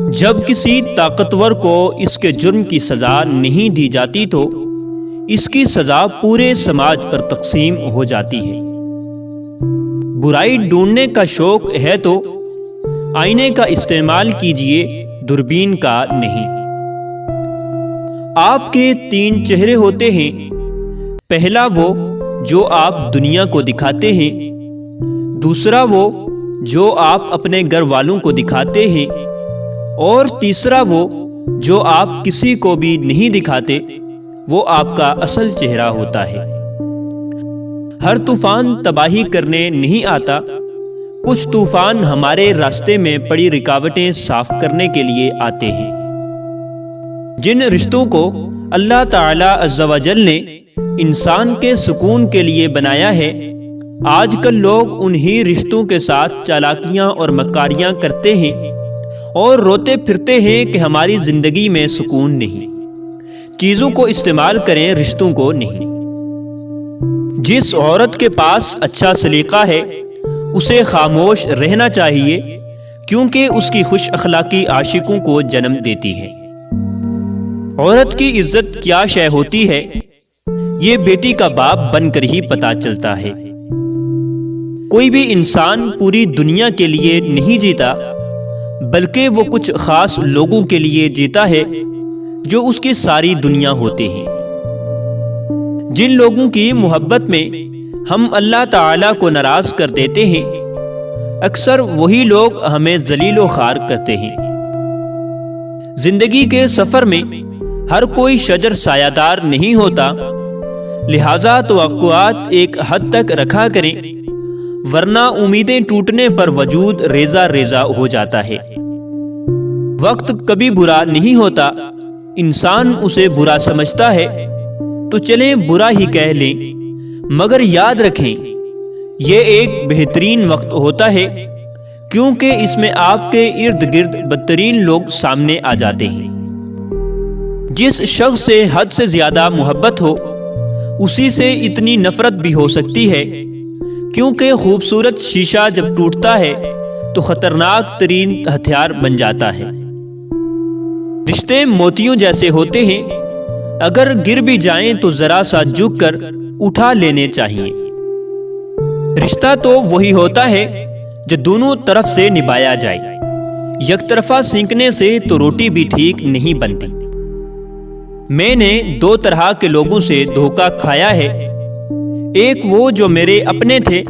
جب کسی طاقتور کو اس کے جرم کی سزا نہیں دی جاتی تو اس کی سزا پورے سماج پر تقسیم ہو جاتی ہے۔ برائی ڈھونڈنے کا شوق ہے تو آئینے کا استعمال کیجیے، دوربین کا نہیں۔ آپ کے 3 چہرے ہوتے ہیں، پہلا وہ جو آپ دنیا کو دکھاتے ہیں، دوسرا وہ جو آپ اپنے گھر والوں کو دکھاتے ہیں، اور تیسرا وہ جو آپ کسی کو بھی نہیں دکھاتے، وہ آپ کا اصل چہرہ ہوتا ہے۔ ہر طوفان تباہی کرنے نہیں آتا، کچھ طوفان ہمارے راستے میں پڑی رکاوٹیں صاف کرنے کے لیے آتے ہیں۔ جن رشتوں کو اللہ تعالی عز و جل نے انسان کے سکون کے لیے بنایا ہے، آج کل لوگ انہی رشتوں کے ساتھ چالاکیاں اور مکاریاں کرتے ہیں اور روتے پھرتے ہیں کہ ہماری زندگی میں سکون نہیں۔ چیزوں کو استعمال کریں، رشتوں کو نہیں۔ جس عورت کے پاس اچھا سلیقہ ہے اسے خاموش رہنا چاہیے، کیونکہ اس کی خوش اخلاقی عاشقوں کو جنم دیتی ہے۔ عورت کی عزت کیا شے ہوتی ہے، یہ بیٹی کا باپ بن کر ہی پتہ چلتا ہے۔ کوئی بھی انسان پوری دنیا کے لیے نہیں جیتا، بلکہ وہ کچھ خاص لوگوں کے لیے جیتا ہے جو اس کی ساری دنیا ہوتے ہیں۔ جن لوگوں کی محبت میں ہم اللہ تعالیٰ کو ناراض کر دیتے ہیں، اکثر وہی لوگ ہمیں ذلیل و خوار کرتے ہیں۔ زندگی کے سفر میں ہر کوئی شجر سایہ دار نہیں ہوتا، لہذا توقعات ایک حد تک رکھا کریں، ورنہ امیدیں ٹوٹنے پر وجود ریزہ ریزہ ہو جاتا ہے۔ وقت کبھی برا نہیں ہوتا، انسان اسے برا سمجھتا ہے تو چلیں برا ہی کہہ لیں، مگر یاد رکھیں یہ ایک بہترین وقت ہوتا ہے، کیونکہ اس میں آپ کے ارد گرد بدترین لوگ سامنے آ جاتے ہیں۔ جس شخص سے حد سے زیادہ محبت ہو، اسی سے اتنی نفرت بھی ہو سکتی ہے، کیونکہ خوبصورت شیشہ جب ٹوٹتا ہے تو خطرناک ترین ہتھیار بن جاتا ہے۔ رشتے موتیوں جیسے ہوتے ہیں، اگر گر بھی جائیں تو ذرا سا جھک کر اٹھا لینے چاہیے۔ رشتہ تو وہی ہوتا ہے جو دونوں طرف سے نبھایا جائے، یک طرفہ سینکنے سے تو روٹی بھی ٹھیک نہیں بنتی۔ میں نے 2 طرح کے لوگوں سے دھوکہ کھایا ہے، ایک وہ جو میرے اپنے تھے،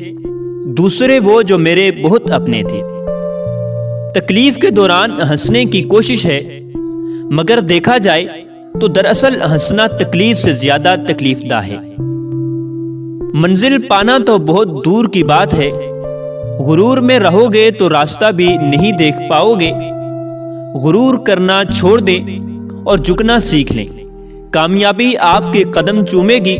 دوسرے وہ جو میرے بہت اپنے تھے۔ تکلیف کے دوران ہنسنے کی کوشش ہے، مگر دیکھا جائے تو دراصل ہنسنا تکلیف سے زیادہ تکلیف دہ ہے۔ منزل پانا تو بہت دور کی بات ہے، غرور میں رہو گے تو راستہ بھی نہیں دیکھ پاؤ گے۔ غرور کرنا چھوڑ دیں اور جھکنا سیکھ لیں، کامیابی آپ کے قدم چومے گی،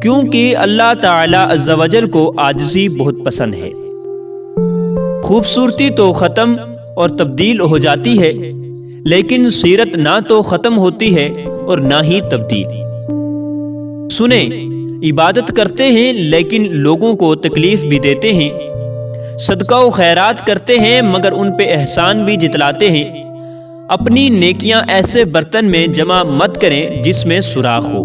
کیونکہ اللہ تعالی عز و جل کو عاجزی بہت پسند ہے۔ خوبصورتی تو ختم اور تبدیل ہو جاتی ہے، لیکن سیرت نہ تو ختم ہوتی ہے اور نہ ہی تبدیل۔ سنیں، عبادت کرتے ہیں لیکن لوگوں کو تکلیف بھی دیتے ہیں، صدقہ و خیرات کرتے ہیں مگر ان پہ احسان بھی جتلاتے ہیں۔ اپنی نیکیاں ایسے برتن میں جمع مت کریں جس میں سوراخ ہو۔